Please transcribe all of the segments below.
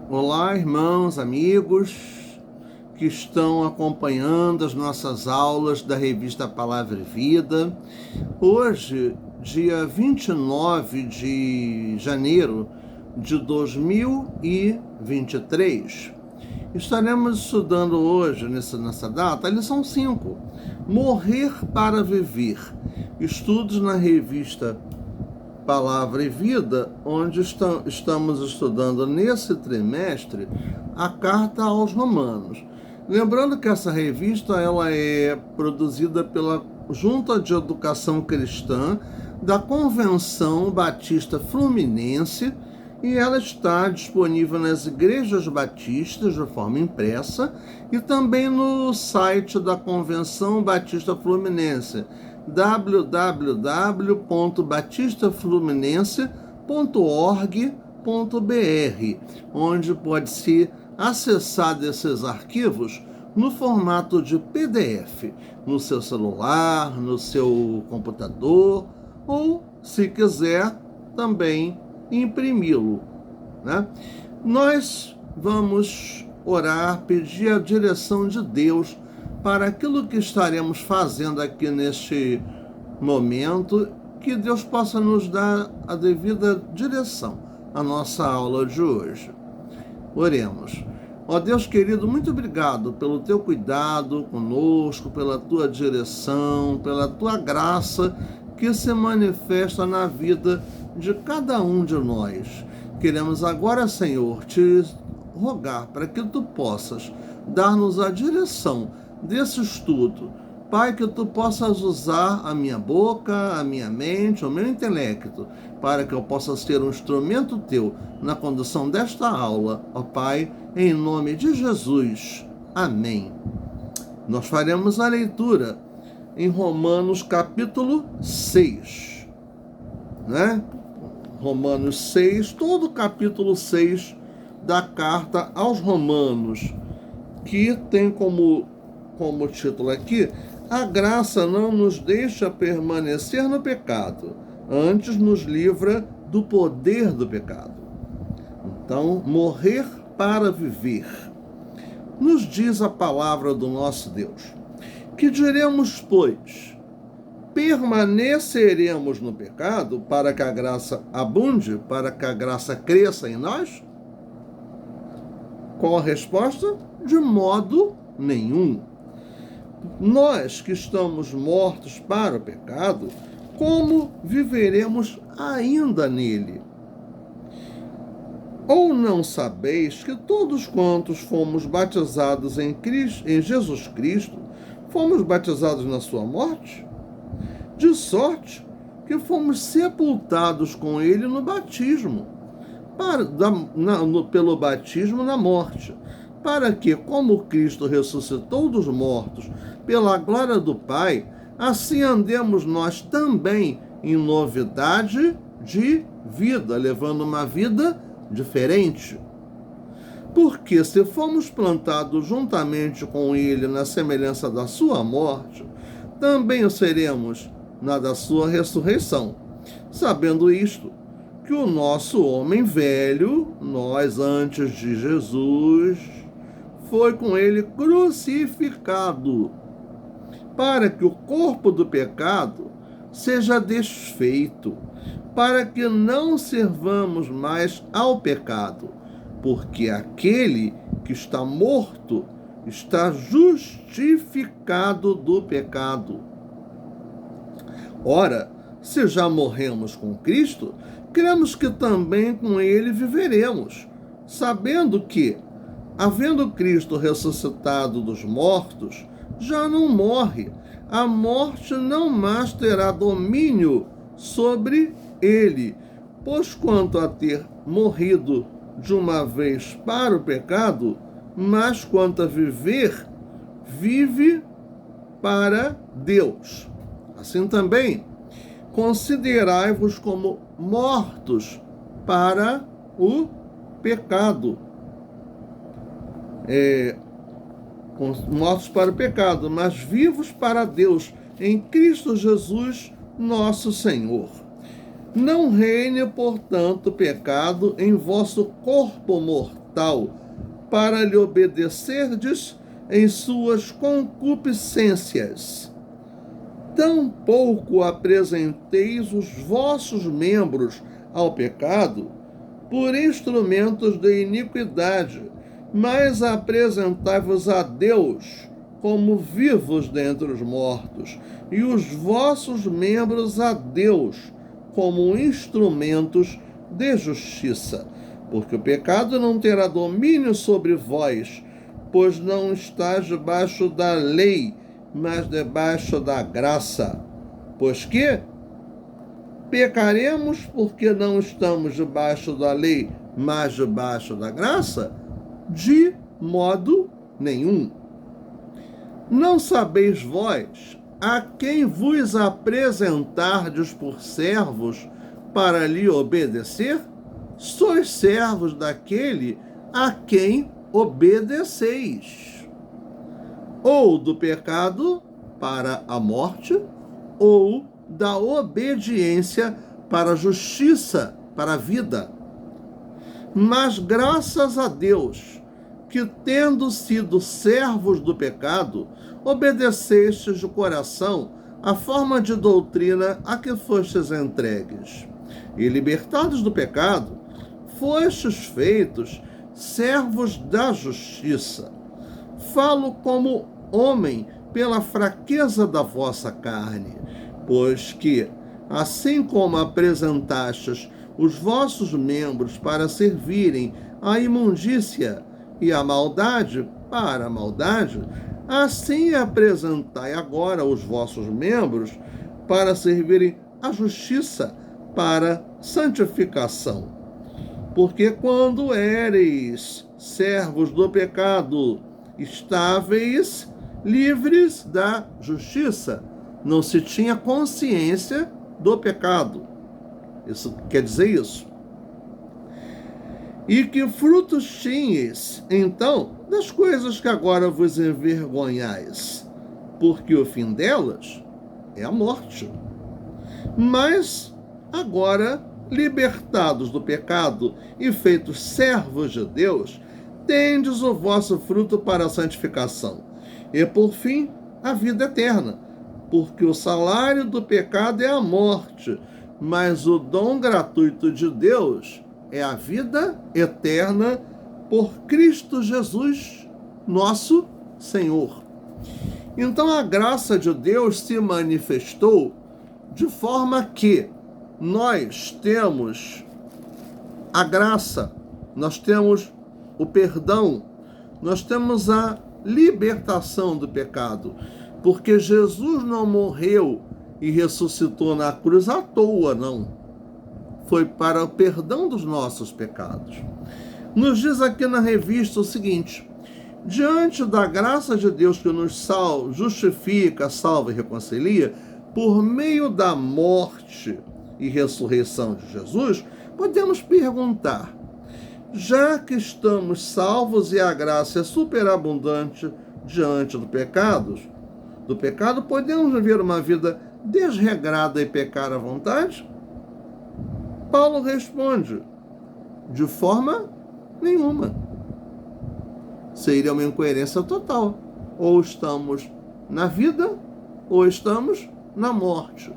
Olá, irmãos, amigos que estão acompanhando as nossas aulas da revista Palavra e Vida. Hoje, dia 29 de janeiro de 2023, estaremos estudando hoje, nessa data, a lição 5, Morrer para Viver. Estudos na revista Palavra e Vida, onde estamos estudando nesse trimestre a carta aos Romanos. Lembrando que essa revista ela é produzida pela Junta de Educação Cristã da Convenção Batista Fluminense e ela está disponível nas igrejas batistas de forma impressa e também no site da Convenção Batista Fluminense, www.batistafluminense.org.br, onde pode ser acessado esses arquivos no formato de PDF, no seu celular, no seu computador, ou, se quiser, também imprimi-lo, né? Nós vamos orar, pedir a direção de Deus para aquilo que estaremos fazendo aqui neste momento, que Deus possa nos dar a devida direção à nossa aula de hoje. Oremos. Ó Deus querido, muito obrigado pelo teu cuidado conosco, pela tua direção, pela tua graça que se manifesta na vida de cada um de nós. Queremos agora, Senhor, te rogar para que tu possas dar-nos a direção desse estudo. Pai, que tu possas usar a minha boca, a minha mente, o meu intelecto, para que eu possa ser um instrumento teu na condução desta aula, ó Pai, em nome de Jesus. Amém. Nós faremos a leitura em Romanos capítulo 6, né? Romanos 6, todo o capítulo 6 da carta aos Romanos, que tem como título aqui: a graça não nos deixa permanecer no pecado, antes nos livra do poder do pecado. Então, morrer para viver. Nos diz a palavra do nosso Deus: que diremos, pois? Permaneceremos no pecado para que a graça abunde, para que a graça cresça em nós? Qual a resposta? De modo nenhum. Nós que estamos mortos para o pecado, como viveremos ainda nele? Ou não sabeis que todos quantos fomos batizados em Jesus Cristo, fomos batizados na sua morte? De sorte que fomos sepultados com ele no batismo, pelo batismo na morte, para que, como Cristo ressuscitou dos mortos pela glória do Pai, assim andemos nós também em novidade de vida, levando uma vida diferente. Porque se fomos plantados juntamente com ele na semelhança da sua morte, também o seremos na da sua ressurreição. Sabendo isto, que o nosso homem velho, nós antes de Jesus, foi com ele crucificado, para que o corpo do pecado seja desfeito, para que não servamos mais ao pecado, porque aquele que está morto está justificado do pecado. Ora, se já morremos com Cristo, cremos que também com ele viveremos, sabendo que, havendo Cristo ressuscitado dos mortos, já não morre, a morte não mais terá domínio sobre ele, pois quanto a ter morrido de uma vez para o pecado, mas quanto a viver, vive para Deus. Assim também, considerai-vos como mortos para o pecado. Mortos para o pecado, mas vivos para Deus, em Cristo Jesus, nosso Senhor. Não reine, portanto, o pecado em vosso corpo mortal, tal, para lhe obedecerdes em suas concupiscências. Tampouco apresenteis os vossos membros ao pecado por instrumentos de iniquidade, mas apresentai-vos a Deus como vivos dentre os mortos, e os vossos membros a Deus como instrumentos de justiça. Porque o pecado não terá domínio sobre vós, pois não estáis debaixo da lei, mas debaixo da graça. Pois que pecaremos porque não estamos debaixo da lei, mas debaixo da graça? De modo nenhum. Não sabeis vós a quem vos apresentardes por servos para lhe obedecer? Sois servos daquele a quem obedeceis, ou do pecado para a morte, ou da obediência para a justiça, para a vida. Mas graças a Deus, que tendo sido servos do pecado, obedecestes de coração a forma de doutrina a que fostes entregues. E libertados do pecado, fostes feitos servos da justiça. Falo como homem pela fraqueza da vossa carne, pois que, assim como apresentastes os vossos membros para servirem à imundícia e à maldade para a maldade, assim apresentai agora os vossos membros para servirem à justiça para santificação. Porque quando éreis servos do pecado, estáveis livres da justiça, não se tinha consciência do pecado. Isso quer dizer isso. E que frutos tinhas, então, das coisas que agora vos envergonhais? Porque o fim delas é a morte. Mas agora, libertados do pecado e feitos servos de Deus, tendes o vosso fruto para a santificação, e por fim a vida eterna, porque o salário do pecado é a morte, mas o dom gratuito de Deus é a vida eterna por Cristo Jesus, nosso Senhor. Então a graça de Deus se manifestou de forma que nós temos a graça, nós temos o perdão, nós temos a libertação do pecado, porque Jesus não morreu e ressuscitou na cruz à toa, não. Foi para o perdão dos nossos pecados. Nos diz aqui na revista o seguinte: diante da graça de Deus que nos justifica, salva e reconcilia, por meio da morte e ressurreição de Jesus, podemos perguntar: já que estamos salvos e a graça é superabundante diante do pecado, podemos viver uma vida desregrada e pecar à vontade? Paulo responde: de forma nenhuma. Seria uma incoerência total. Ou estamos na vida, ou estamos na morte.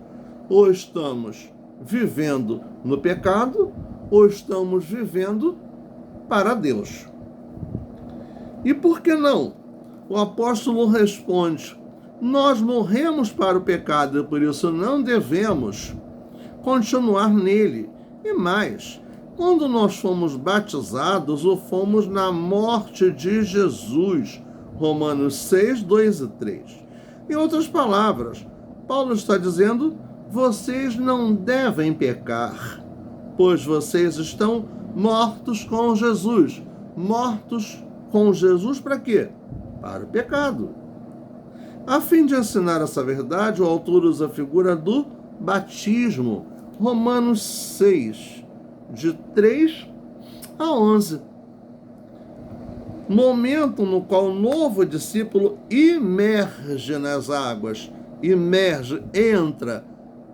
Ou estamos vivendo no pecado, ou estamos vivendo para Deus. E por que não? O apóstolo responde: nós morremos para o pecado e por isso não devemos continuar nele. E mais, quando nós fomos batizados, o fomos na morte de Jesus. Romanos 6, 2 e 3. Em outras palavras, Paulo está dizendo: vocês não devem pecar, pois vocês estão mortos com Jesus. Mortos com Jesus para quê? Para o pecado. A fim de ensinar essa verdade, o autor usa a figura do batismo. Romanos 6, de 3 a 11. Momento no qual o novo discípulo imerge nas águas. Imerge, entra,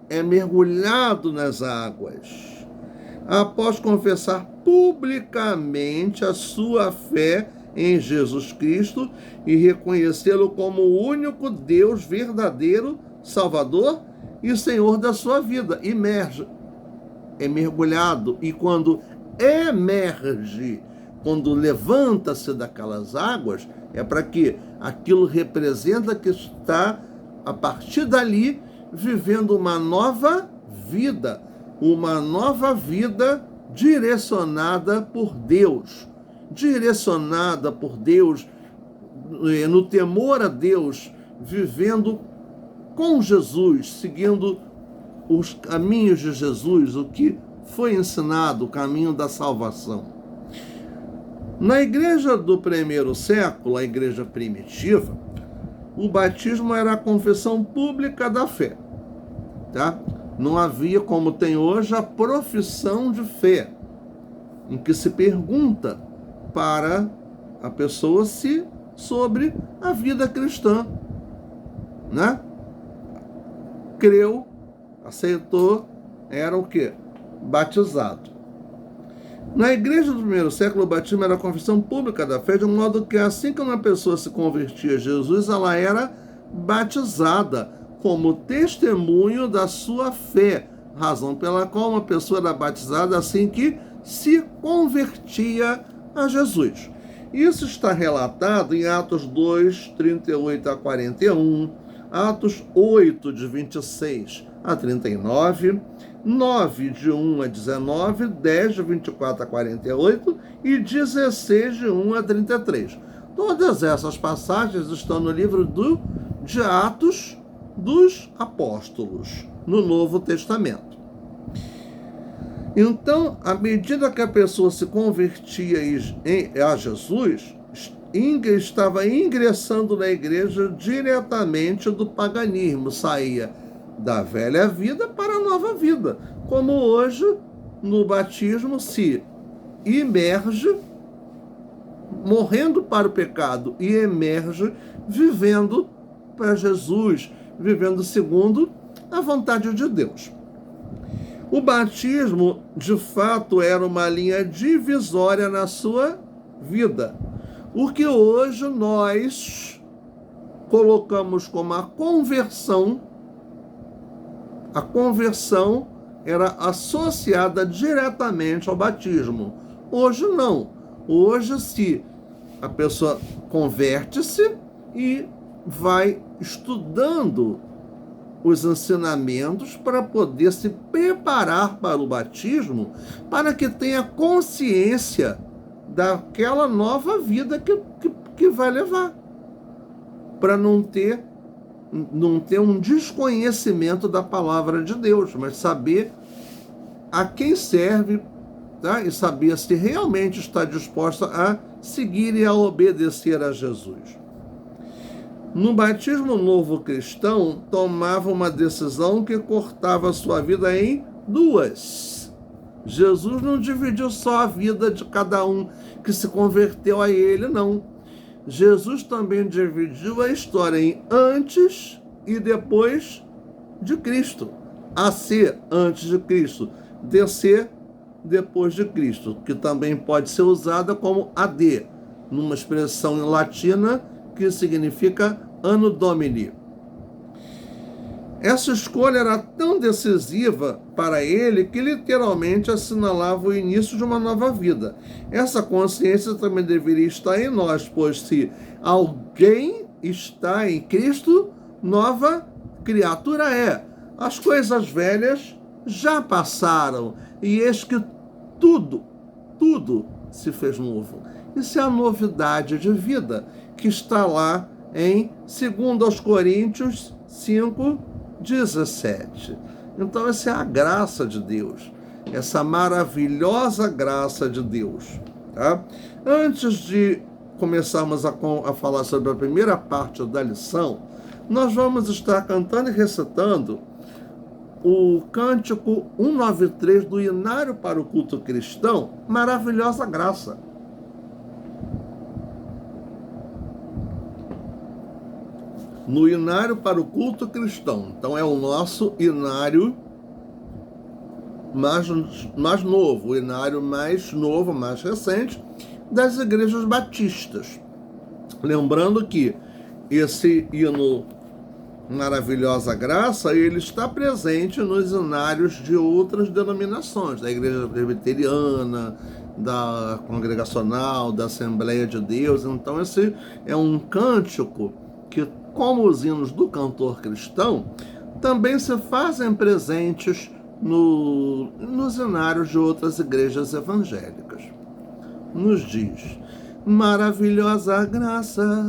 é mergulhado nas águas. após confessar publicamente a sua fé em Jesus Cristo e reconhecê-lo como o único Deus verdadeiro, Salvador e Senhor da sua vida. É mergulhado, e quando emerge, quando levanta-se daquelas águas, é para que aquilo representa que está, a partir dali, vivendo uma nova vida direcionada por Deus, no temor a Deus, vivendo com Jesus, seguindo os caminhos de Jesus, o que foi ensinado, o caminho da salvação. Na igreja do primeiro século, a igreja primitiva, o batismo era a confissão pública da fé, tá? Não havia, como tem hoje, a profissão de fé, em que se pergunta para a pessoa sobre a vida cristã, né? Creu, aceitou, era o quê? Batizado. Na igreja do primeiro século, o batismo era a confissão pública da fé, de um modo que assim que uma pessoa se convertia a Jesus, ela era batizada como testemunho da sua fé, razão pela qual uma pessoa era batizada assim que se convertia a Jesus. Isso está relatado em Atos 2, 38 a 41, Atos 8, de 26 a 39, 9, de 1 a 19, 10, de 24 a 48 e 16, de 1 a 33. Todas essas passagens estão no livro de Atos dos Apóstolos, no Novo Testamento. Então, à medida que a pessoa se convertia a Jesus, estava ingressando na igreja diretamente do paganismo, saía da velha vida para a nova vida, como hoje no batismo se imerge, morrendo para o pecado, e emerge vivendo para Jesus, vivendo segundo a vontade de Deus. O batismo, de fato, era uma linha divisória na sua vida, o que hoje nós colocamos como a conversão. A conversão era associada diretamente ao batismo. Hoje não. Hoje, se a pessoa converte-se e vai estudando os ensinamentos para poder se preparar para o batismo, para que tenha consciência daquela nova vida que vai levar, para não ter um desconhecimento da palavra de Deus, mas saber a quem serve, tá? E saber se realmente está disposta a seguir e a obedecer a Jesus. No batismo novo cristão, tomava uma decisão que cortava a sua vida em duas. Jesus não dividiu só a vida de cada um que se converteu a ele, não. Jesus também dividiu a história em antes e depois de Cristo. AC, antes de Cristo. DC, depois de Cristo, que também pode ser usada como AD, numa expressão em latina que significa Anno Domini. Essa escolha era tão decisiva para ele que literalmente assinalava o início de uma nova vida. Essa consciência também deveria estar em nós, pois se alguém está em Cristo, nova criatura é. As coisas velhas já passaram e eis que tudo se fez novo. Isso é a novidade de vida que está lá em 2 Coríntios 5:17. Então, essa é a graça de Deus, essa maravilhosa graça de Deus. Tá? Antes de começarmos a falar sobre a primeira parte da lição, nós vamos estar cantando e recitando o cântico 193 do Inário para o Culto Cristão, Maravilhosa Graça. No Inário para o Culto Cristão. Então é o nosso Inário mais novo, o inário mais novo, mais recente, das igrejas batistas. Lembrando que esse hino Maravilhosa Graça, ele está presente nos inários de outras denominações, da igreja presbiteriana, da congregacional, da Assembleia de Deus. Então esse é um cântico que, como os hinos do cantor cristão, também se fazem presentes nos inários de outras igrejas evangélicas. Nos diz: maravilhosa graça,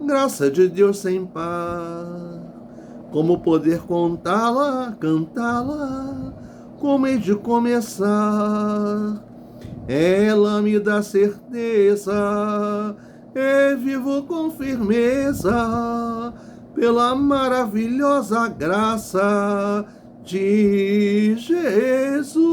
graça de Deus sem par, como poder contá-la, cantá-la, como hei de começar? Ela me dá certeza, e vivo com firmeza, pela maravilhosa graça de Jesus.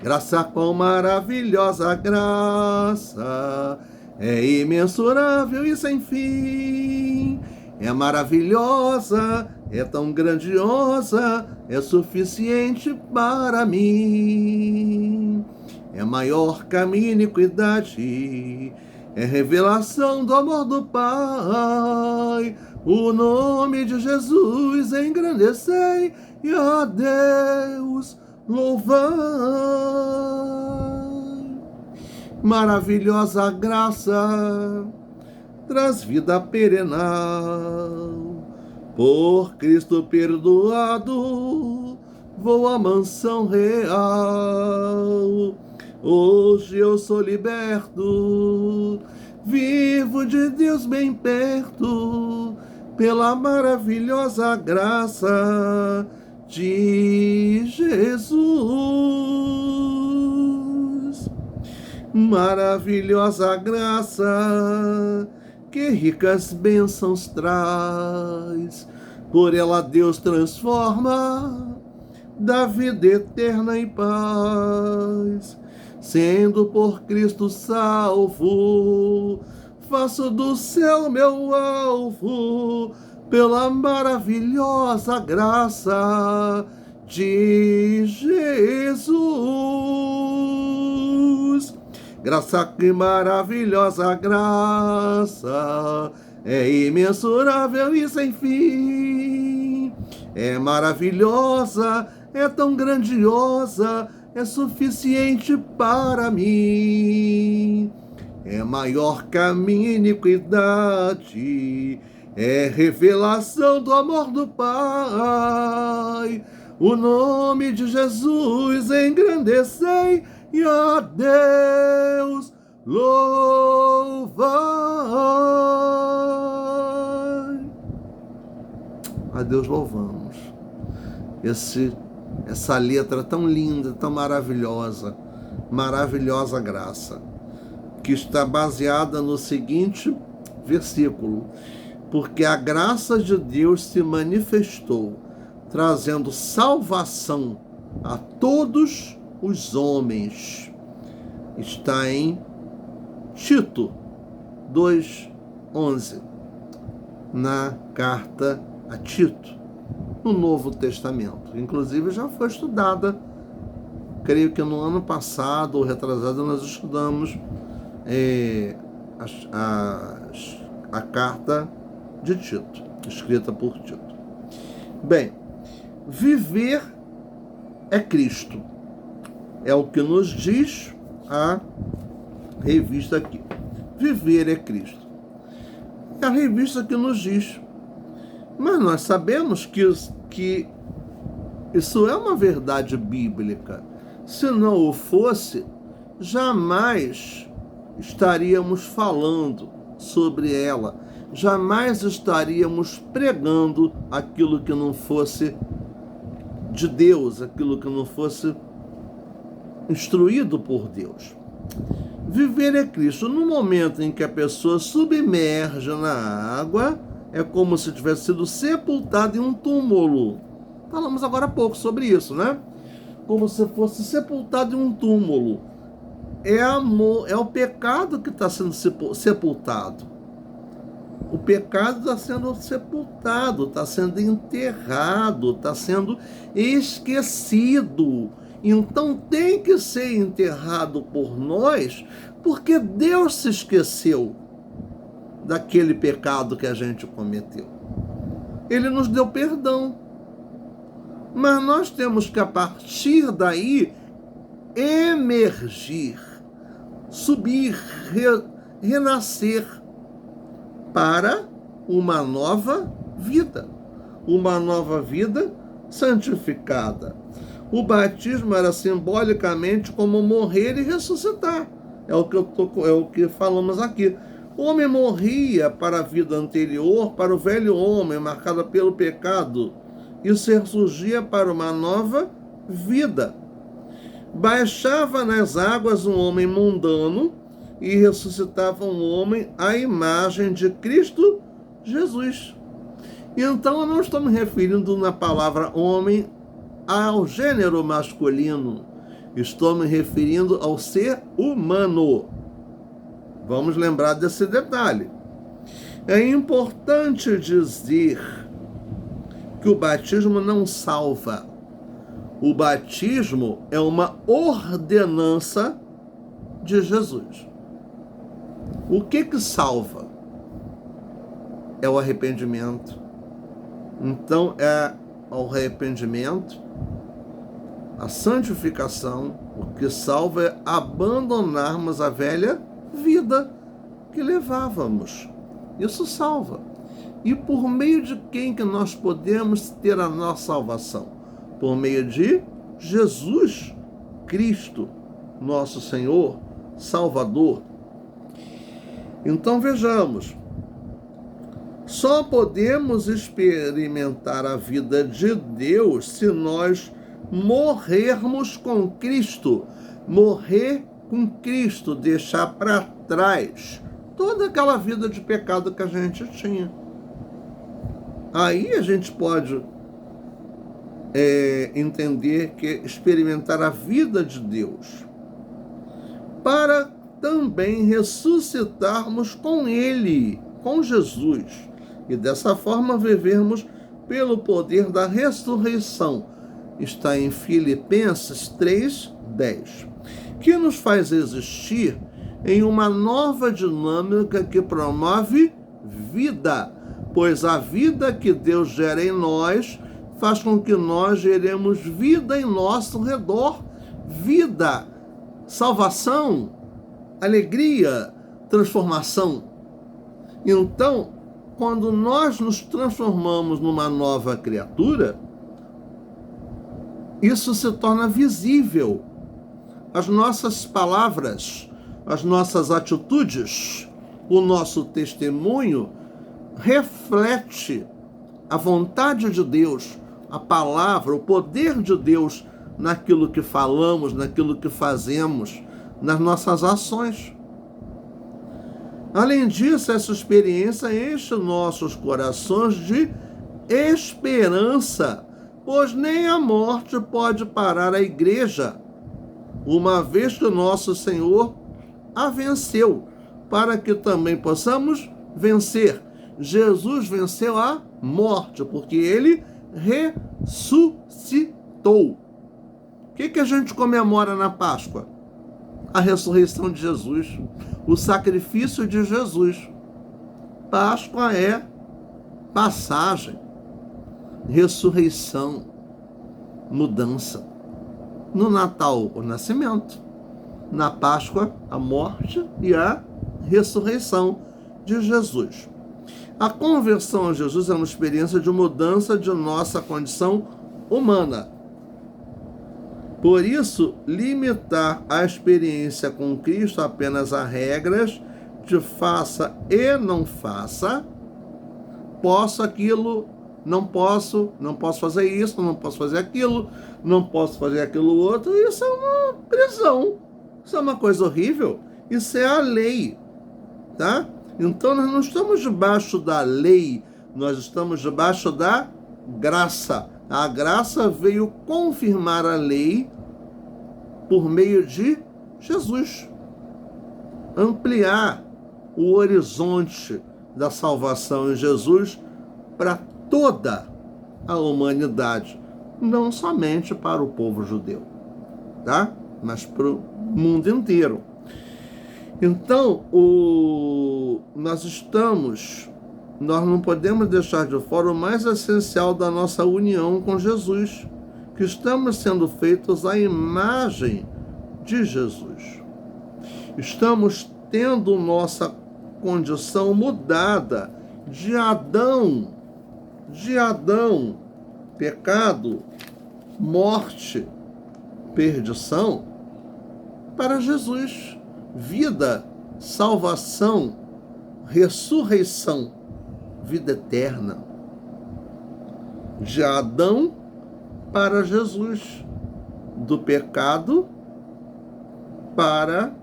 Graça, quão maravilhosa graça, é imensurável e sem fim, é maravilhosa, é tão grandiosa, é suficiente para mim. É maior que a minha iniquidade, é revelação do amor do Pai. O nome de Jesus engrandecei e a Deus louvai. Maravilhosa graça traz vida perenal. Por Cristo perdoado, vou à mansão real. Hoje eu sou liberto, vivo de Deus bem perto, pela maravilhosa graça de Jesus. Maravilhosa graça, que ricas bênçãos traz, por ela Deus transforma, dá vida eterna e paz. Sendo por Cristo salvo, faço do céu meu alvo, pela maravilhosa graça de Jesus. Graça, que maravilhosa graça, é imensurável e sem fim. É maravilhosa, é tão grandiosa, é suficiente para mim. É maior que a minha iniquidade, é revelação do amor do Pai. O nome de Jesus engrandecei e a Deus louvai. A Deus louvamos. Essa letra tão linda, tão maravilhosa, maravilhosa graça, que está baseada no seguinte versículo: porque a graça de Deus se manifestou, trazendo salvação a todos os homens. Está em Tito 2:11, na carta a Tito, no Novo Testamento. Inclusive já foi estudada, creio que no ano passado ou retrasado, nós estudamos a carta de Tito, escrita por Tito. Bem, viver é Cristo, é o que nos diz a revista aqui. Viver é Cristo. É a revista que nos diz. Mas nós sabemos que isso é uma verdade bíblica. Se não o fosse, jamais estaríamos falando sobre ela, jamais estaríamos pregando aquilo que não fosse de Deus, aquilo que não fosse instruído por Deus. Viver é Cristo. No momento em que a pessoa submerge na água, é como se tivesse sido sepultado em um túmulo. Falamos agora há pouco sobre isso, né? Como se fosse sepultado em um túmulo. É o pecado que está sendo sepultado. O pecado está sendo sepultado, está sendo enterrado, está sendo esquecido. Então tem que ser enterrado por nós, porque Deus se esqueceu daquele pecado que a gente cometeu. Ele nos deu perdão. Mas nós temos que, a partir daí, emergir, subir, renascer para uma nova vida santificada. O batismo era simbolicamente como morrer e ressuscitar. É o que falamos aqui. O homem morria para a vida anterior, para o velho homem marcado pelo pecado, e ressurgia para uma nova vida. Baixava nas águas um homem mundano e ressuscitava um homem à imagem de Cristo Jesus. Então, eu não estou me referindo na palavra homem ao gênero masculino. Estou me referindo ao ser humano. Vamos lembrar desse detalhe. É importante dizer que o batismo não salva. O batismo é uma ordenança de Jesus. O que salva? É o arrependimento. Então é o arrependimento, a santificação. O que salva é abandonarmos a velha vida que levávamos. Isso salva. E por meio de quem que nós podemos ter a nossa salvação? Por meio de Jesus Cristo, nosso Senhor, Salvador. Então vejamos, só podemos experimentar a vida de Deus se nós morrermos com Cristo. Morrer com Cristo, deixar para trás toda aquela vida de pecado que a gente tinha. Aí a gente pode entender que experimentar a vida de Deus, para também ressuscitarmos com Ele, com Jesus, e dessa forma vivermos pelo poder da ressurreição. Está em Filipenses 3:10, que nos faz existir em uma nova dinâmica que promove vida, pois a vida que Deus gera em nós faz com que nós geremos vida em nosso redor. Vida, salvação, alegria, transformação. Então, quando nós nos transformamos numa nova criatura, isso se torna visível. As nossas palavras, as nossas atitudes, o nosso testemunho reflete a vontade de Deus, a palavra, o poder de Deus naquilo que falamos, naquilo que fazemos, nas nossas ações. Além disso, essa experiência enche nossos corações de esperança, pois nem a morte pode parar a igreja, uma vez que o nosso Senhor a venceu, para que também possamos vencer. Jesus venceu a morte, porque ele ressuscitou. O que a gente comemora na Páscoa? A ressurreição de Jesus, o sacrifício de Jesus. Páscoa é passagem, ressurreição, mudança. No Natal, o nascimento. Na Páscoa, a morte e a ressurreição de Jesus. A conversão a Jesus é uma experiência de mudança de nossa condição humana. Por isso, limitar a experiência com Cristo apenas a regras de faça e não faça, posso aquilo, não posso fazer isso, não posso fazer aquilo, não posso fazer aquilo outro, isso é uma prisão, isso é uma coisa horrível, isso é a lei, tá? Então nós não estamos debaixo da lei, nós estamos debaixo da graça. A graça veio confirmar a lei por meio de Jesus. Ampliar o horizonte da salvação em Jesus para toda a humanidade, não somente para o povo judeu, tá? Mas para o mundo inteiro. Então, nós não podemos deixar de fora o mais essencial da nossa união com Jesus, que estamos sendo feitos à imagem de Jesus. Estamos tendo nossa condição mudada de Adão, pecado, morte, perdição, para Jesus, vida, salvação, ressurreição, vida eterna. De Adão para Jesus, do pecado para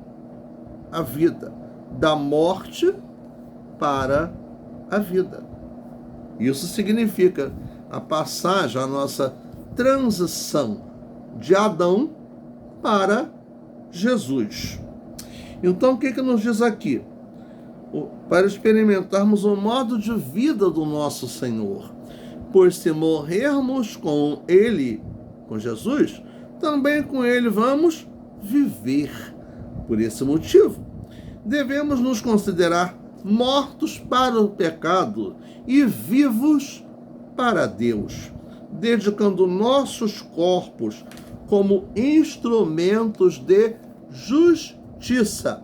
a vida, da morte para a vida. Isso significa a passagem, a nossa transição de Adão para Jesus. Então, o que nos diz aqui? Para experimentarmos o modo de vida do nosso Senhor. Pois se morrermos com Ele, com Jesus, também com Ele vamos viver. Por esse motivo, devemos nos considerar mortos para o pecado e vivos para Deus, dedicando nossos corpos como instrumentos de justiça.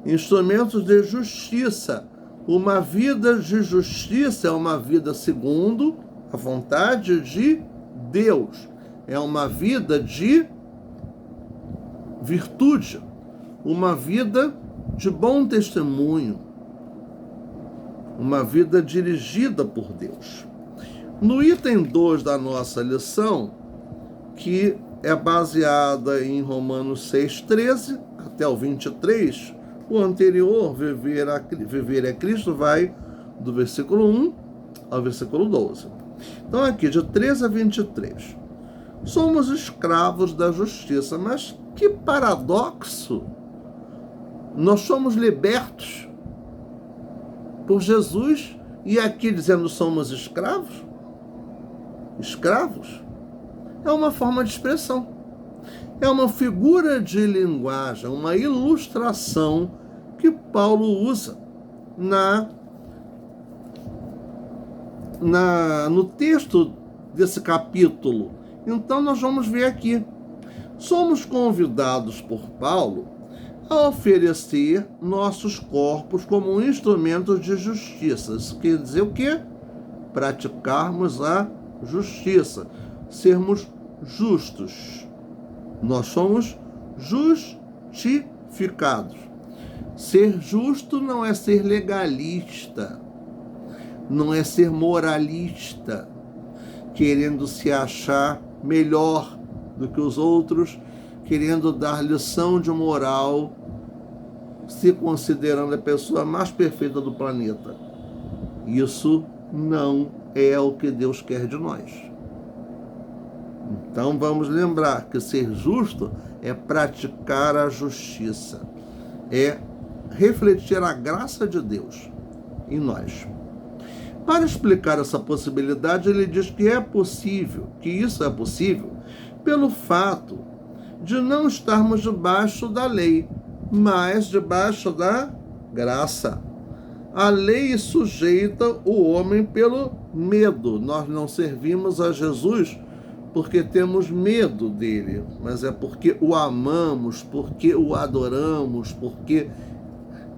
Instrumentos de justiça. Uma vida de justiça é uma vida segundo a vontade de Deus. É uma vida de virtude. Uma vida de bom testemunho. Uma vida dirigida por Deus. No item 2 da nossa lição, que é baseada em Romanos 6,13 até o 23, o anterior, viver é Cristo, vai do versículo 1 ao versículo 12. Então aqui, de 13 a 23. Somos escravos da justiça, mas que paradoxo! Nós somos libertos por Jesus e aqui dizendo somos escravos? Escravos? É uma forma de expressão. É uma figura de linguagem, uma ilustração que Paulo usa no texto desse capítulo. Então nós vamos ver aqui. Somos convidados por Paulo a oferecer nossos corpos como um instrumento de justiça. Isso quer dizer o quê? Praticarmos a justiça. Sermos justos. Nós somos justificados. Ser justo não é ser legalista, não é ser moralista, querendo se achar melhor do que os outros, querendo dar lição de moral, se considerando a pessoa mais perfeita do planeta. Isso não é o que Deus quer de nós. Então vamos lembrar que ser justo é praticar a justiça, é refletir a graça de Deus em nós. Para explicar essa possibilidade, ele diz que isso é possível pelo fato de não estarmos debaixo da lei, mas debaixo da graça. A lei sujeita o homem pelo medo. Nós não servimos a Jesus porque temos medo dele, mas é porque o amamos, porque o adoramos, porque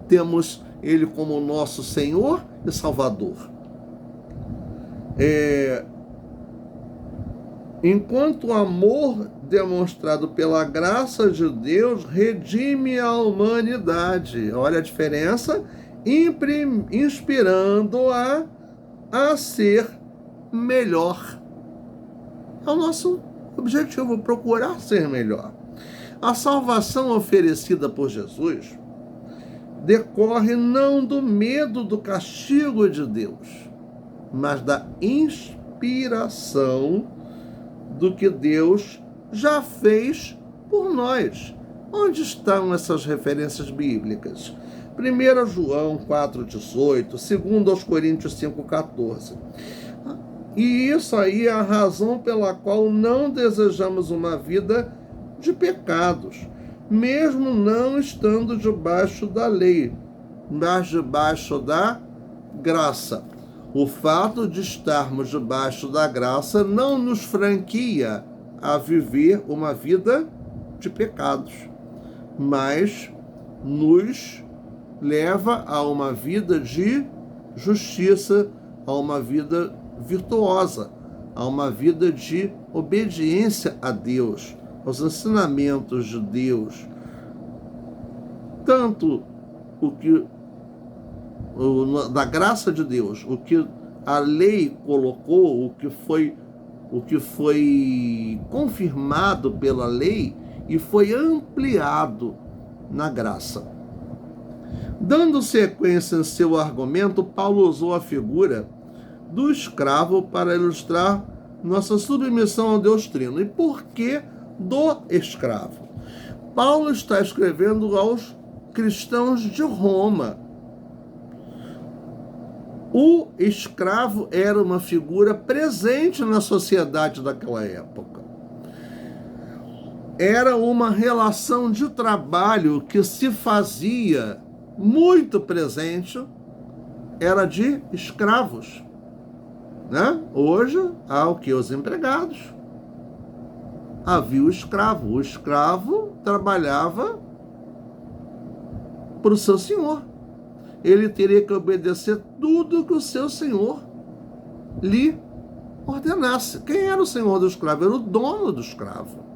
temos ele como nosso Senhor e Salvador. Enquanto o amor demonstrado pela graça de Deus redime a humanidade. Olha a diferença, inspirando-a a ser melhor. É o nosso objetivo, procurar ser melhor. A salvação oferecida por Jesus decorre não do medo do castigo de Deus, mas da inspiração do que Deus já fez por nós, Onde estão essas referências bíblicas? 1 João 4,18, 2 Coríntios 5,14. E isso aí é a razão pela qual não desejamos uma vida de pecados, mesmo não estando debaixo da lei, mas debaixo da graça. O fato de estarmos debaixo da graça não nos franqueia a viver uma vida de pecados, mas nos leva a uma vida de justiça, a uma vida virtuosa, a uma vida de obediência a Deus, aos ensinamentos de Deus. Tanto da graça de Deus, o que a lei colocou, o que foi confirmado pela lei e foi ampliado na graça. Dando sequência em seu argumento, Paulo usou a figura do escravo para ilustrar nossa submissão ao Deus Trino. E por que do escravo? Paulo está escrevendo aos cristãos de Roma. O escravo era uma figura presente na sociedade daquela época. Era uma relação de trabalho que se fazia muito presente, era de escravos. Né? Hoje há o que? Os empregados. Havia o escravo. O escravo trabalhava para o seu senhor. Ele teria que obedecer tudo que o seu senhor lhe ordenasse. Quem era o senhor do escravo? Era o dono do escravo.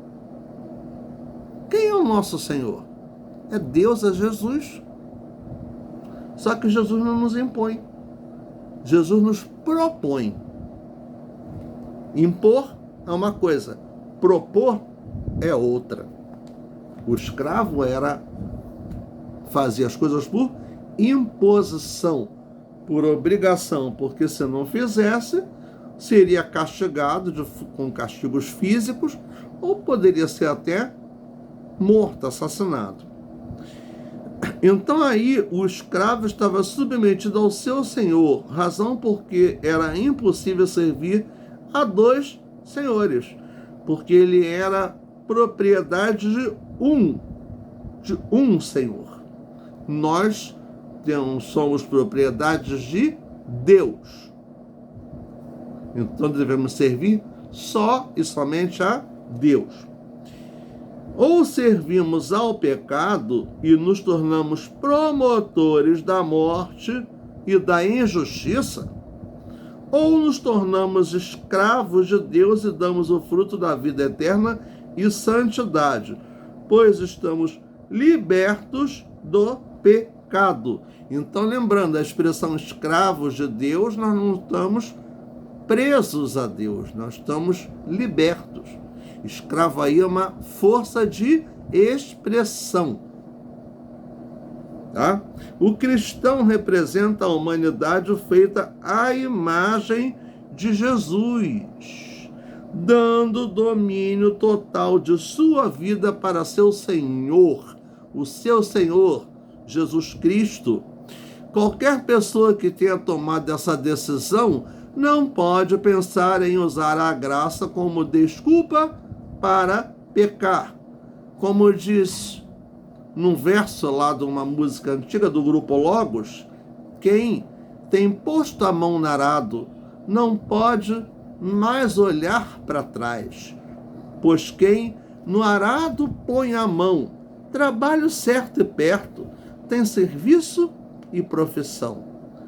Quem é o nosso senhor? É Deus, é Jesus. Só que Jesus não nos impõe. Jesus nos propõe. Impor é uma coisa, propor é outra. O escravo fazia as coisas por imposição, por obrigação, porque se não fizesse, seria castigado com castigos físicos ou poderia ser até morto, assassinado. Então aí o escravo estava submetido ao seu senhor, razão porque era impossível servir a dois senhores, porque ele era propriedade de um senhor. Nós somos propriedades de Deus. Então devemos servir só e somente a Deus. Ou servimos ao pecado e nos tornamos promotores da morte e da injustiça, ou nos tornamos escravos de Deus e damos o fruto da vida eterna e santidade, pois estamos libertos do pecado. Então, lembrando, a expressão escravos de Deus, nós não estamos presos a Deus, nós estamos libertos. Escravo aí é uma força de expressão. Tá? O cristão representa a humanidade feita à imagem de Jesus, dando domínio total de sua vida para seu Senhor, o seu Senhor, Jesus Cristo. Qualquer pessoa que tenha tomado essa decisão não pode pensar em usar a graça como desculpa para pecar. Como diz num verso lá de uma música antiga do grupo Logos, quem tem posto a mão no arado não pode mais olhar para trás, pois quem no arado põe a mão, trabalho certo e perto, tem serviço e profissão.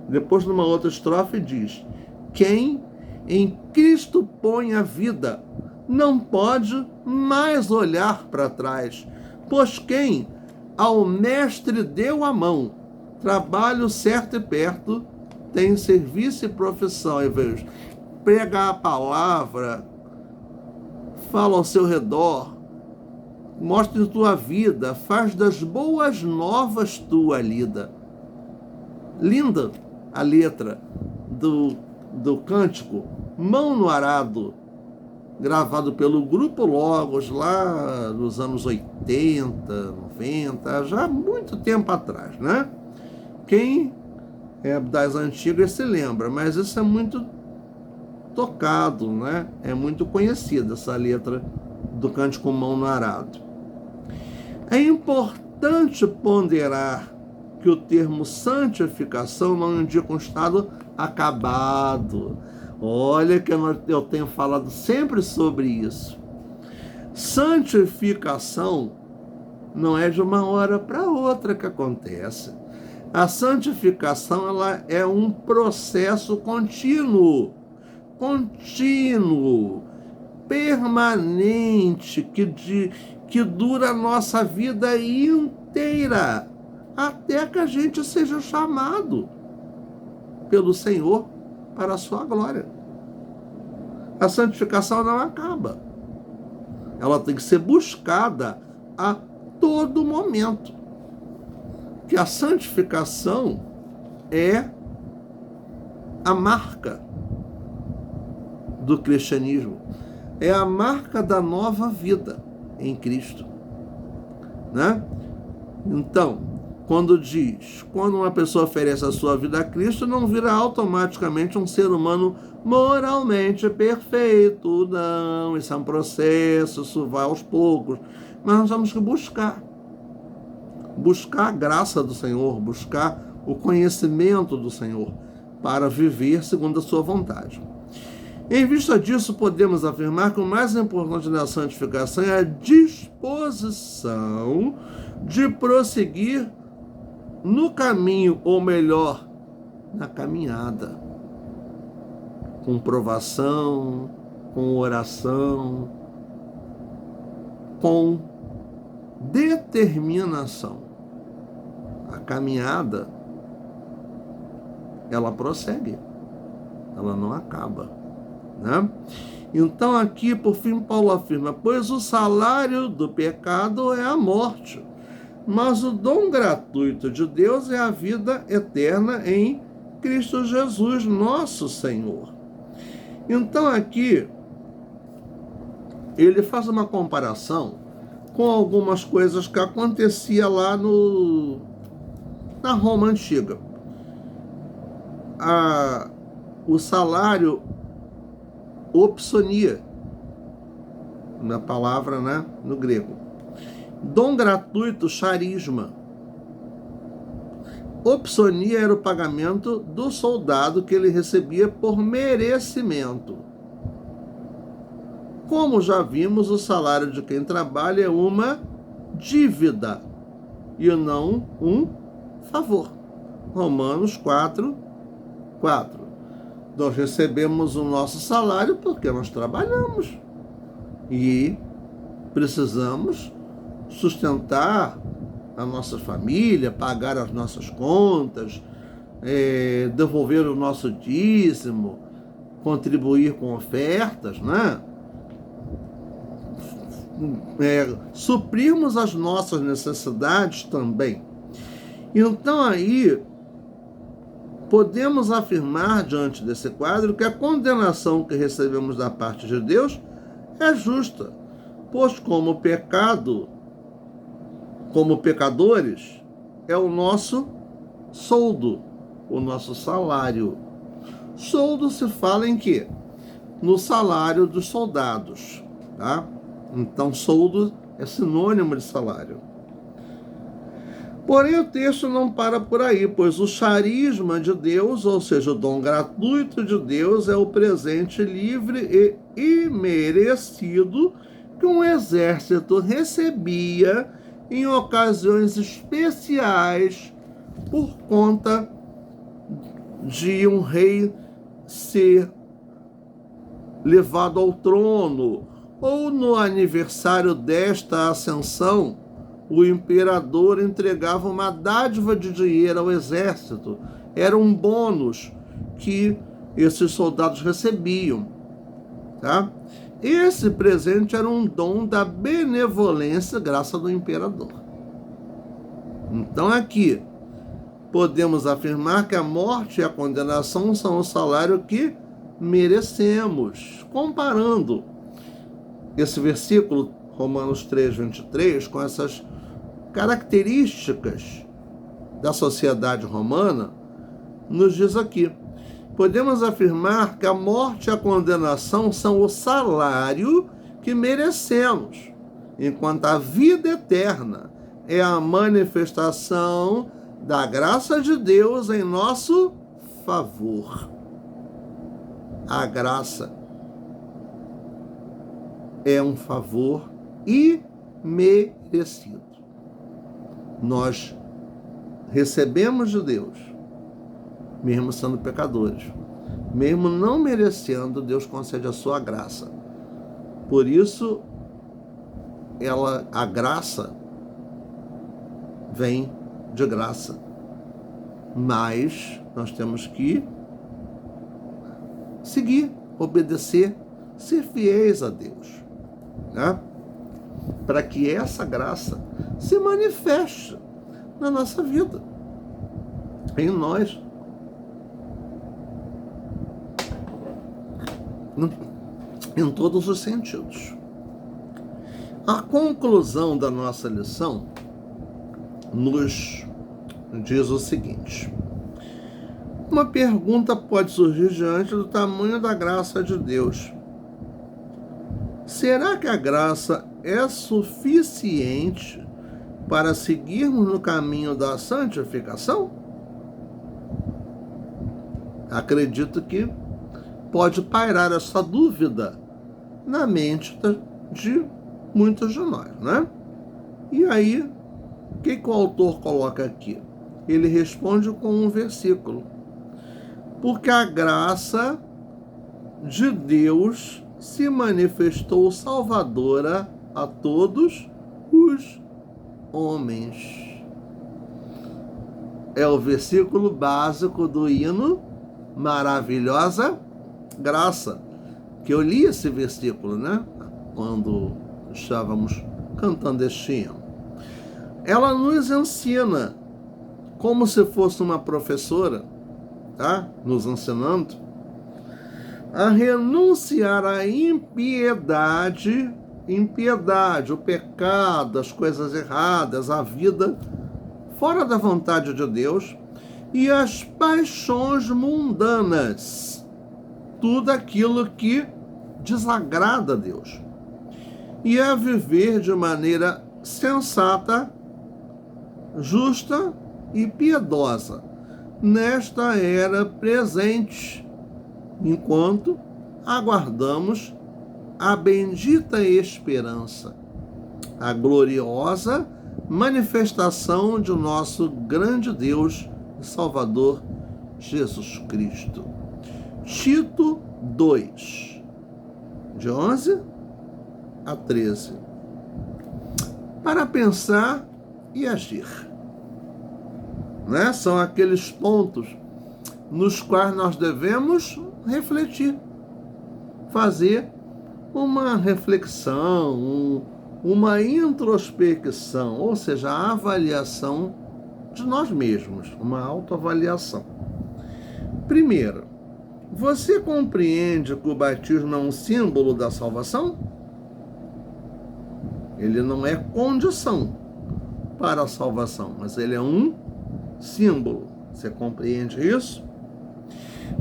Depois, numa outra estrofe, diz: quem em Cristo põe a vida não pode mais olhar para trás, pois quem ao mestre deu a mão, trabalho certo e perto, tem serviço e profissão. Ao invés de pregar a palavra, fala ao seu redor, mostre tua vida, faz das boas novas tua lida. Linda a letra do cântico, mão no arado, gravado pelo Grupo Logos lá nos anos 80, 90, já há muito tempo atrás, né? Quem é das antigas se lembra, mas isso é muito tocado, né? É muito conhecida essa letra do Cântico Mão no Arado. É importante ponderar que o termo santificação não indica um estado acabado. Olha que eu tenho falado sempre sobre isso. Santificação não é de uma hora para outra que acontece. A santificação ela é um processo contínuo, permanente, que dura a nossa vida inteira, até que a gente seja chamado pelo Senhor para a sua glória. A santificação não acaba. Ela tem que ser buscada a todo momento. Que a santificação é a marca do cristianismo. É a marca da nova vida em Cristo, né? Então, quando uma pessoa oferece a sua vida a Cristo, não vira automaticamente um ser humano moralmente perfeito, não. Isso é um processo, isso vai aos poucos. Mas nós temos que buscar a graça do Senhor, buscar o conhecimento do Senhor para viver segundo a sua vontade. Em vista disso, podemos afirmar que o mais importante da santificação é a disposição de prosseguir no caminho, ou melhor, na caminhada, com provação, com oração, com determinação. A caminhada, ela prossegue, ela não acaba, né? Então aqui, por fim, Paulo afirma: pois o salário do pecado é a morte, mas o dom gratuito de Deus é a vida eterna em Cristo Jesus, nosso Senhor. Então aqui, ele faz uma comparação com algumas coisas que acontecia lá na Roma Antiga. O salário opsonia, na palavra, né, no grego. Dom gratuito, charisma. Opsonia era o pagamento do soldado que ele recebia por merecimento. Como já vimos, o salário de quem trabalha é uma dívida e não um favor. Romanos 4:4. Nós recebemos o nosso salário porque nós trabalhamos e precisamos sustentar a nossa família, pagar as nossas contas, devolver o nosso dízimo, contribuir com ofertas, né? Suprirmos as nossas necessidades também. Então aí podemos afirmar diante desse quadro que a condenação que recebemos da parte de Deus é justa, pois como pecadores, é o nosso soldo, o nosso salário. Soldo se fala em quê? No salário dos soldados, tá? Então, soldo é sinônimo de salário. Porém, o texto não para por aí, pois o charisma de Deus, ou seja, o dom gratuito de Deus, é o presente livre e imerecido que um exército recebia em ocasiões especiais por conta de um rei ser levado ao trono, ou no aniversário desta ascensão, o imperador entregava uma dádiva de dinheiro ao exército. Era um bônus que esses soldados recebiam, tá? Esse presente era um dom da benevolência, graça do imperador. Então aqui podemos afirmar que a morte e a condenação são o salário que merecemos, comparando esse versículo, Romanos 3, 23, com essas características da sociedade romana, nos diz aqui: podemos afirmar que a morte e a condenação são o salário que merecemos, enquanto a vida eterna é a manifestação da graça de Deus em nosso favor. A graça é um favor imerecido. Nós recebemos de Deus, mesmo sendo pecadores, mesmo não merecendo, Deus concede a sua graça. Por isso, a graça vem de graça. Mas nós temos que seguir, obedecer, ser fiéis a Deus, né? Para que essa graça se manifeste na nossa vida, em nós. Em todos os sentidos. A conclusão da nossa lição nos diz o seguinte: uma pergunta pode surgir diante do tamanho da graça de Deus. Será que a graça é suficiente para seguirmos no caminho da santificação? Acredito que pode pairar essa dúvida na mente de muitos de nós, né? E aí, o que o autor coloca aqui? Ele responde com um versículo: porque a graça de Deus se manifestou salvadora a todos os homens. É o versículo básico do hino Maravilhosa Graça, que eu li esse versículo, né? Quando estávamos cantando este hino. Ela nos ensina, como se fosse uma professora, tá? Nos ensinando a renunciar à impiedade, o pecado, as coisas erradas, a vida fora da vontade de Deus e as paixões mundanas, tudo aquilo que desagrada a Deus, e a viver de maneira sensata, justa e piedosa nesta era presente, enquanto aguardamos a bendita esperança, a gloriosa manifestação de nosso grande Deus e Salvador Jesus Cristo. Tito 2, de 11 a 13. Para pensar e agir, né? São aqueles pontos nos quais nós devemos refletir, fazer uma reflexão, uma introspecção, ou seja, a avaliação de nós mesmos, uma autoavaliação. Primeiro, você compreende que o batismo é um símbolo da salvação? Ele não é condição para a salvação, mas ele é um símbolo. Você compreende isso?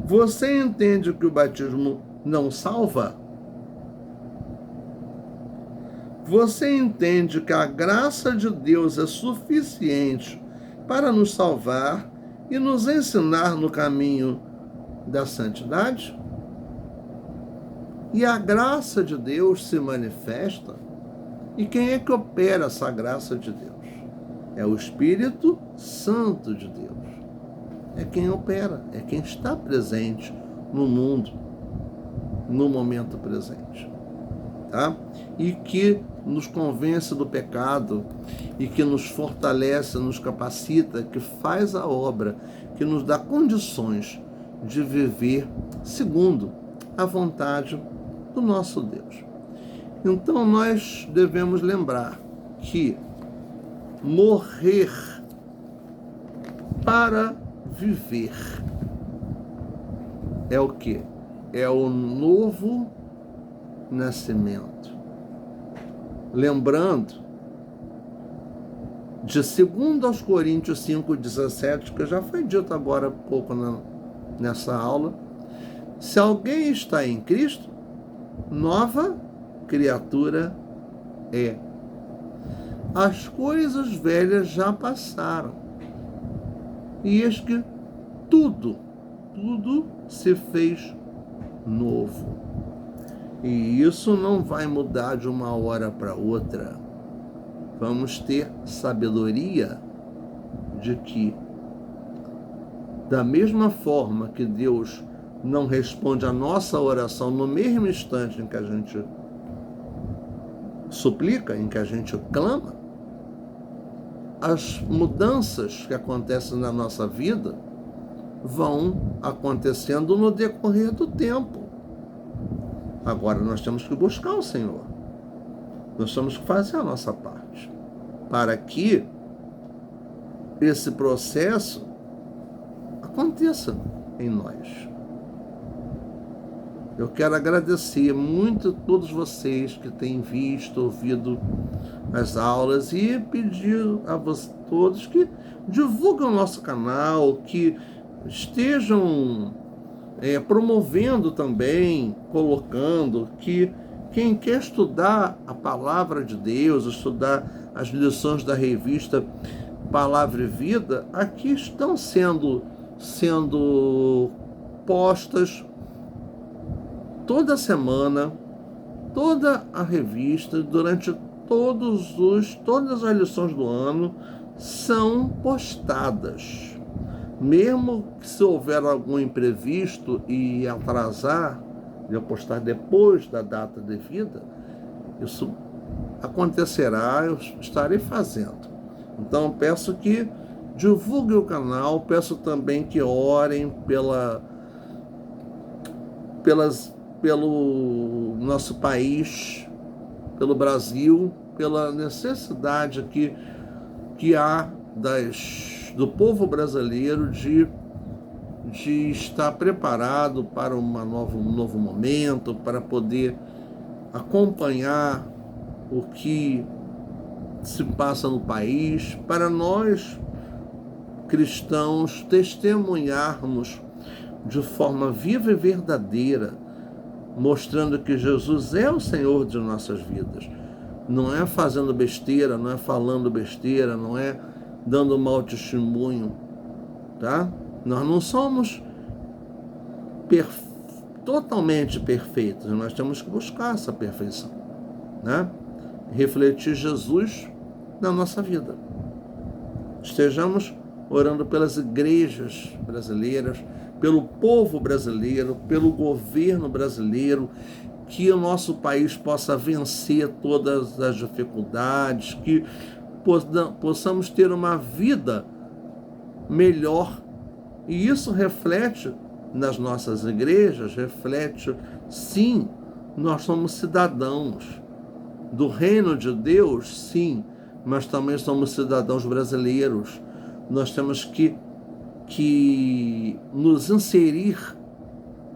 Você entende que o batismo não salva? Você entende que a graça de Deus é suficiente para nos salvar e nos ensinar no caminho da santidade? E a graça de Deus se manifesta. E quem é que opera essa graça de Deus? É o Espírito Santo de Deus. É quem opera, é quem está presente no mundo, no momento presente, tá? E que nos convence do pecado, e que nos fortalece, nos capacita, que faz a obra, que nos dá condições de viver segundo a vontade do nosso Deus. Então nós devemos lembrar que morrer para viver é o quê? É o novo nascimento. lembrando de 2 Coríntios 5,17, que já foi dito agora há pouco nessa aula. Se alguém está em Cristo, nova criatura é. As coisas velhas já passaram, e eis que tudo se fez novo. E isso não vai mudar de uma hora para outra. Vamos ter sabedoria de que, da mesma forma que Deus não responde a nossa oração no mesmo instante em que a gente suplica, em que a gente clama, as mudanças que acontecem na nossa vida vão acontecendo no decorrer do tempo. Agora nós temos que buscar o Senhor. Nós temos que fazer a nossa parte para que esse processo aconteça em nós. Eu quero agradecer muito a todos vocês que têm visto, ouvido as aulas e pedir a vocês todos que divulguem o nosso canal, que estejam promovendo também, colocando que quem quer estudar a Palavra de Deus, estudar as lições da revista Palavra e Vida, aqui estão sendo postas toda semana, toda a revista, durante todas as lições do ano são postadas. Mesmo que se houver algum imprevisto e atrasar, de eu postar depois da data devida, isso acontecerá, eu estarei fazendo. Então peço que divulguem o canal, peço também que orem pelo nosso país, pelo Brasil, pela necessidade que há do povo brasileiro de estar preparado para um novo momento, para poder acompanhar o que se passa no país, para nós cristãos testemunharmos de forma viva e verdadeira, mostrando que Jesus é o Senhor de nossas vidas. Não é fazendo besteira, não é falando besteira, não é dando mau testemunho, tá? Nós não somos totalmente perfeitos, nós temos que buscar essa perfeição, né? Refletir Jesus na nossa vida. Estejamos orando pelas igrejas brasileiras, pelo povo brasileiro, pelo governo brasileiro, que o nosso país possa vencer todas as dificuldades, que possamos ter uma vida melhor. E isso reflete nas nossas igrejas, reflete, sim, nós somos cidadãos do reino de Deus, sim, mas também somos cidadãos brasileiros. Nós temos que nos inserir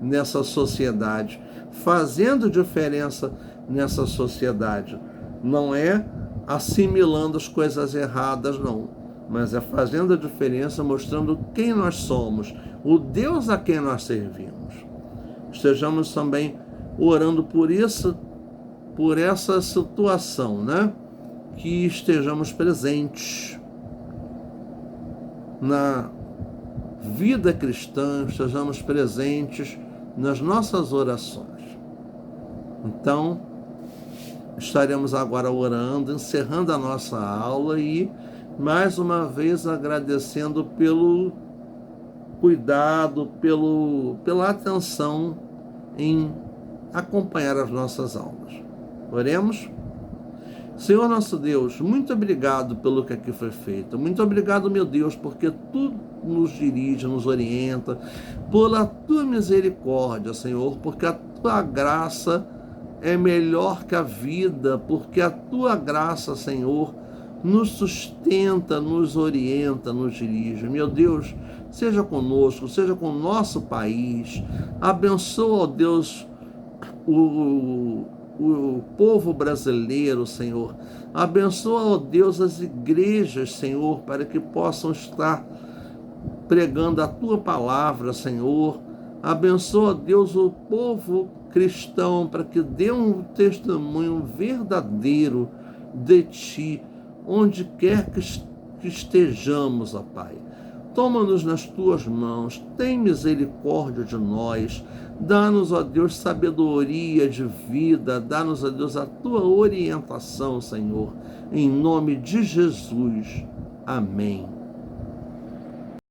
nessa sociedade, fazendo diferença nessa sociedade. Não é assimilando as coisas erradas, não, mas é fazendo a diferença, mostrando quem nós somos, o Deus a quem nós servimos. Estejamos também orando por essa situação, né? Que estejamos presentes na vida cristã, estejamos presentes nas nossas orações. Então, estaremos agora orando, encerrando a nossa aula e, mais uma vez, agradecendo pelo cuidado, pela atenção em acompanhar as nossas aulas. Oremos? Senhor nosso Deus, muito obrigado pelo que aqui foi feito. Muito obrigado, meu Deus, porque Tu nos dirige, nos orienta, pela Tua misericórdia, Senhor, porque a Tua graça é melhor que a vida, porque a Tua graça, Senhor, nos sustenta, nos orienta, nos dirige. Meu Deus, seja conosco, seja com o nosso país. Abençoa, ó Deus, o povo brasileiro, Senhor. Abençoa, ó Deus, as igrejas, Senhor, para que possam estar pregando a tua palavra, Senhor. Abençoa, Deus, o povo cristão para que dê um testemunho verdadeiro de ti, onde quer que estejamos, ó Pai. Toma-nos nas tuas mãos, tem misericórdia de nós, dá-nos, ó Deus, sabedoria de vida, dá-nos, ó Deus, a tua orientação, Senhor, em nome de Jesus. Amém.